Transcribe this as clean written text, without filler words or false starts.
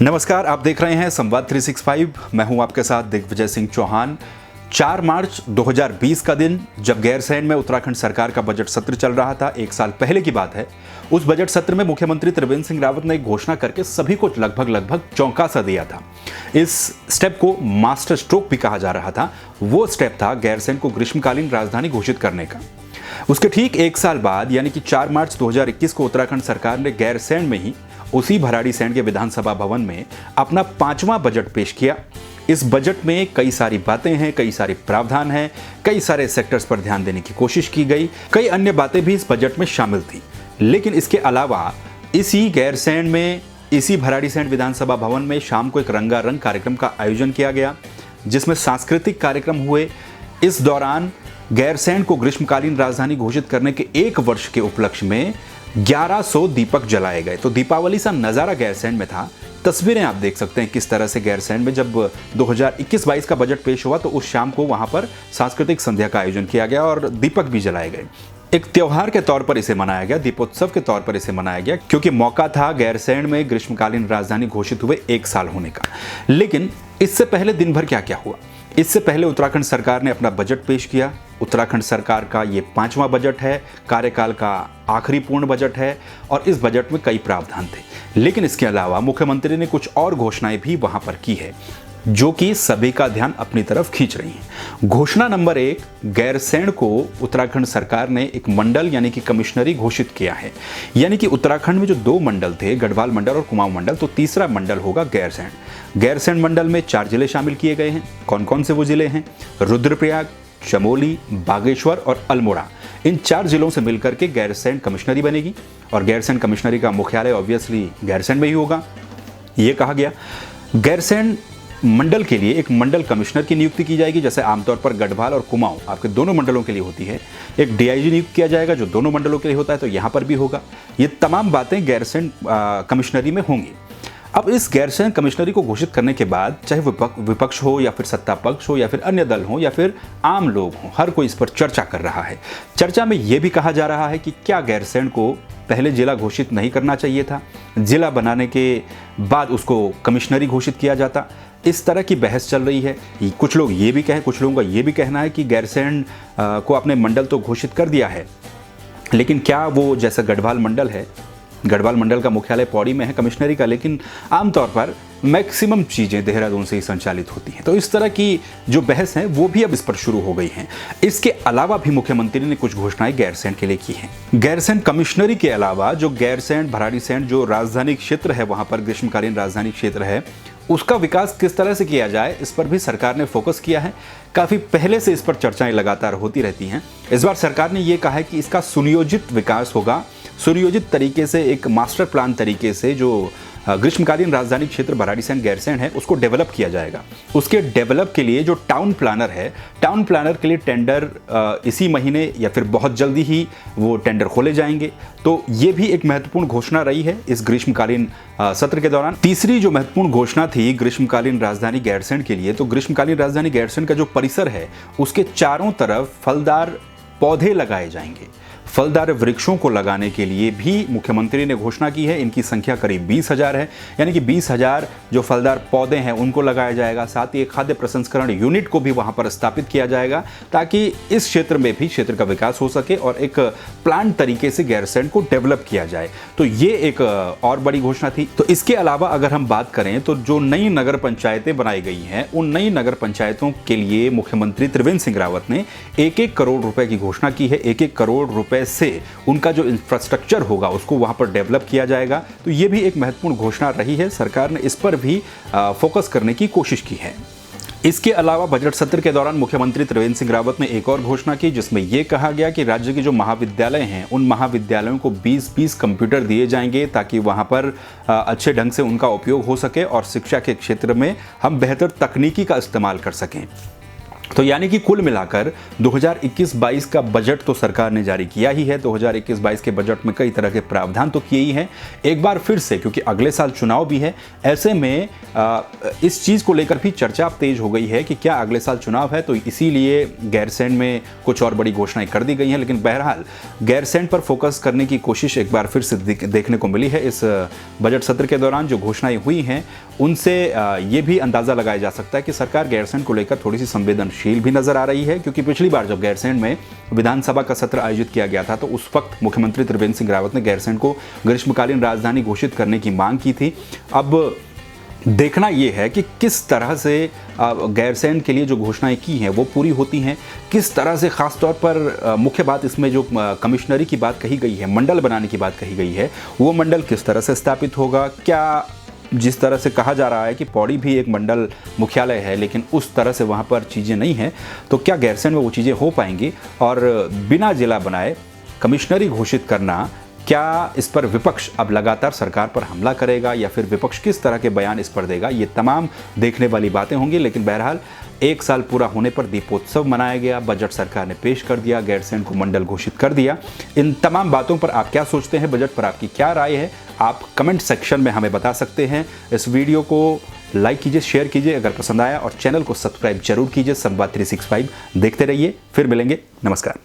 नमस्कार, आप देख रहे हैं संवाद 365। मैं हूं आपके साथ दिग्विजय सिंह चौहान। 4 मार्च 2020 का दिन, जब गैरसैंण में उत्तराखंड सरकार का बजट सत्र चल रहा था, एक साल पहले की बात है। उस बजट सत्र में मुख्यमंत्री त्रिवेंद्र सिंह रावत ने एक घोषणा करके सभी को लगभग चौंका सा दिया था। इस स्टेप को मास्टर स्ट्रोक भी कहा जा रहा था। वो स्टेप था गैरसैंण को ग्रीष्मकालीन राजधानी घोषित करने का। उसके ठीक एक साल बाद यानी कि 4 मार्च 2021 को उत्तराखंड सरकार ने गैरसैंण में ही उसी भराड़ीसैंण के विधानसभा भवन में अपना 5वां बजट पेश किया। इस बजट में कई सारी बातें हैं, कई सारे प्रावधान हैं, कई सारे सेक्टर्स पर ध्यान देने की कोशिश की गई। कई अन्य बातें भी इस बजट में शामिल थी। लेकिन इसके अलावा इसी गैरसैंण में, इसी भराड़ीसैंण विधानसभा भवन में शाम को एक रंगारंग कार्यक्रम का आयोजन किया गया, जिसमें सांस्कृतिक कार्यक्रम हुए। इस दौरान गैरसैंण को ग्रीष्मकालीन राजधानी घोषित करने के 1 वर्ष के उपलक्ष्य में 1100 दीपक जलाए गए। तो दीपावली सा नज़ारा गैरसैंण में था। तस्वीरें आप देख सकते हैं किस तरह से गैरसैंण में जब 2021-22 का बजट पेश हुआ तो उस शाम को वहां पर सांस्कृतिक संध्या का आयोजन किया गया और दीपक भी जलाए गए। एक त्योहार के तौर पर इसे मनाया गया, दीपोत्सव के तौर पर इसे मनाया गया, क्योंकि मौका था गैरसैंण में ग्रीष्मकालीन राजधानी घोषित हुए 1 साल होने का। लेकिन इससे पहले दिन भर क्या क्या हुआ? इससे पहले उत्तराखंड सरकार ने अपना बजट पेश किया। उत्तराखंड सरकार का ये 5वां बजट है, कार्यकाल का आखिरी पूर्ण बजट है और इस बजट में कई प्रावधान थे। लेकिन इसके अलावा मुख्यमंत्री ने कुछ और घोषणाएं भी वहां पर की है, जो कि सभी का ध्यान अपनी तरफ खींच रही हैं। घोषणा नंबर 1, गैरसैंण को उत्तराखंड सरकार ने एक मंडल यानी कि कमिश्नरी घोषित किया है। यानी कि उत्तराखंड में जो 2 मंडल थे, गढ़वाल मंडल और कुमाऊं मंडल, तो तीसरा मंडल होगा गैरसैंण। गैरसैंण मंडल में 4 जिले शामिल किए गए हैं। कौन कौन से वो जिले हैं? रुद्रप्रयाग, चमोली, बागेश्वर और अल्मोड़ा। इन 4 जिलों से मिलकर के गैरसैंण कमिश्नरी बनेगी और गैरसैंण कमिश्नरी का मुख्यालय ऑब्वियसली गैरसैंण में ही होगा। ये कहा गया। गैरसैंण मंडल के लिए एक मंडल कमिश्नर की नियुक्ति की जाएगी, जैसे आमतौर पर गढ़वाल और कुमाऊं आपके दोनों मंडलों के लिए होती है। एक डीआईजी नियुक्त किया जाएगा जो दोनों मंडलों के लिए होता है, तो यहाँ पर भी होगा। ये तमाम बातें गैरसैंण कमिश्नरी में होंगी। अब इस गैरसैंण कमिश्नरी को घोषित करने के बाद चाहे विपक्ष हो या फिर सत्ता पक्ष हो या फिर अन्य दल हो या फिर आम लोग हों, हर कोई इस पर चर्चा कर रहा है। चर्चा में यह भी कहा जा रहा है कि क्या गैरसैंण को पहले जिला घोषित नहीं करना चाहिए था, जिला बनाने के बाद उसको कमिश्नरी घोषित किया जाता। इस तरह की बहस चल रही है। कुछ लोग ये भी कहें, कुछ लोगों का ये भी कहना है कि गैरसैंण को अपने मंडल तो घोषित कर दिया है, लेकिन क्या वो जैसा गढ़वाल मंडल है, गढ़वाल मंडल का मुख्यालय पौड़ी में है कमिश्नरी का, लेकिन आमतौर पर मैक्सिमम चीज़ें देहरादून से ही संचालित होती हैं। तो इस तरह की जो बहस है वो भी अब इस पर शुरू हो गई हैं। इसके अलावा भी मुख्यमंत्री ने कुछ घोषणाएं गैरसैंण के लिए की हैं। गैरसैंण कमिश्नरी के अलावा जो गैरसैंण भराड़ीसैंण जो राजधानी क्षेत्र है, वहाँ पर ग्रीष्मकालीन राजधानी क्षेत्र है, उसका विकास किस तरह से किया जाए, इस पर भी सरकार ने फोकस किया है। काफ़ी पहले से इस पर चर्चाएं लगातार होती रहती हैं। इस बार सरकार ने ये कहा है कि इसका सुनियोजित विकास होगा। सुनियोजित तरीके से, एक मास्टर प्लान तरीके से जो ग्रीष्मकालीन राजधानी क्षेत्र भराड़ीसैंण गैरसैंण है उसको डेवलप किया जाएगा। उसके डेवलप के लिए जो टाउन प्लानर है, टाउन प्लानर के लिए टेंडर इसी महीने या फिर बहुत जल्दी ही वो टेंडर खोले जाएंगे। तो ये भी एक महत्वपूर्ण घोषणा रही है इस ग्रीष्मकालीन सत्र के दौरान। तीसरी जो महत्वपूर्ण घोषणा थी ग्रीष्मकालीन राजधानी गैरसैंण के लिए, तो ग्रीष्मकालीन राजधानी गैरसैंण का जो परिसर है उसके चारों तरफ फलदार पौधे लगाए जाएंगे। फलदार वृक्षों को लगाने के लिए भी मुख्यमंत्री ने घोषणा की है। इनकी संख्या करीब 20,000 है, यानी कि 20,000 जो फलदार पौधे हैं उनको लगाया जाएगा। साथ ही एक खाद्य प्रसंस्करण यूनिट को भी वहां पर स्थापित किया जाएगा, ताकि इस क्षेत्र में भी क्षेत्र का विकास हो सके और एक प्लान तरीके से गैरसैंण को डेवलप किया जाए। तो ये एक और बड़ी घोषणा थी। तो इसके अलावा अगर हम बात करें तो जो नई नगर पंचायतें बनाई गई हैं, उन नई नगर पंचायतों के लिए मुख्यमंत्री त्रिवेंद्र सिंह रावत ने 1-1 करोड़ रुपए की घोषणा की है। 1-1 करोड़ रुपए से उनका जो इंफ्रास्ट्रक्चर होगा उसको वहां पर डेवलप किया जाएगा। तो ये भी एक महत्वपूर्ण घोषणा रही है। सरकार ने इस पर भी फोकस करने की कोशिश की है। इसके अलावा बजट सत्र के दौरान मुख्यमंत्री त्रिवेंद्र सिंह रावत ने एक और घोषणा की, जिसमें यह कहा गया कि राज्य के जो महाविद्यालय हैं उन महाविद्यालयों को 20-20 कंप्यूटर दिए जाएंगे, ताकि वहां पर अच्छे ढंग से उनका उपयोग हो सके और शिक्षा के क्षेत्र में हम बेहतर तकनीकी का इस्तेमाल कर सकें। तो यानी कि कुल मिलाकर 2021-22 का बजट तो सरकार ने जारी किया ही है। 2021-22 के बजट में कई तरह के प्रावधान तो किए ही हैं। एक बार फिर से, क्योंकि अगले साल चुनाव भी है, ऐसे में इस चीज़ को लेकर भी चर्चा अब तेज हो गई है कि क्या अगले साल चुनाव है, तो इसीलिए गैरसैंण में कुछ और बड़ी घोषणाएं कर दी गई हैं। लेकिन बहरहाल गैरसैंण पर फोकस करने की कोशिश एक बार फिर से देखने को मिली है। इस बजट सत्र के दौरान जो घोषणाएं हुई हैं उनसे ये भी अंदाज़ा लगाया जा सकता है कि सरकार गैरसैंण को लेकर थोड़ी सी संवेदनशील भी नजर आ रही है, क्योंकि पिछली बार जब गैरसैंण में विधानसभा का सत्र आयोजित किया गया था तो उस वक्त मुख्यमंत्री त्रिवेंद्र सिंह रावत ने गैरसैंण को ग्रीष्मकालीन राजधानी घोषित करने की मांग की थी। अब देखना यह है कि किस तरह से गैरसैंण के लिए जो घोषणाएं की हैं वो पूरी होती हैं, किस तरह से खास तौर पर मुख्य बात इसमें जो कमिश्नरी की बात कही गई है, मंडल बनाने की बात कही गई है, वो मंडल किस तरह से स्थापित होगा। क्या जिस तरह से कहा जा रहा है कि पौड़ी भी एक मंडल मुख्यालय है लेकिन उस तरह से वहाँ पर चीज़ें नहीं हैं, तो क्या गैरसैंण में वो चीज़ें हो पाएंगी। और बिना जिला बनाए कमिश्नरी घोषित करना, क्या इस पर विपक्ष अब लगातार सरकार पर हमला करेगा या फिर विपक्ष किस तरह के बयान इस पर देगा, ये तमाम देखने वाली बातें होंगी। लेकिन बहरहाल एक साल पूरा होने पर दीपोत्सव मनाया गया, बजट सरकार ने पेश कर दिया, गैरसैंण को मंडल घोषित कर दिया। इन तमाम बातों पर आप क्या सोचते हैं, बजट पर आपकी क्या राय है, आप कमेंट सेक्शन में हमें बता सकते हैं। इस वीडियो को लाइक कीजिए, शेयर कीजिए अगर पसंद आया, और चैनल को सब्सक्राइब जरूर कीजिए। संवाद 365 देखते रहिए। फिर मिलेंगे। नमस्कार।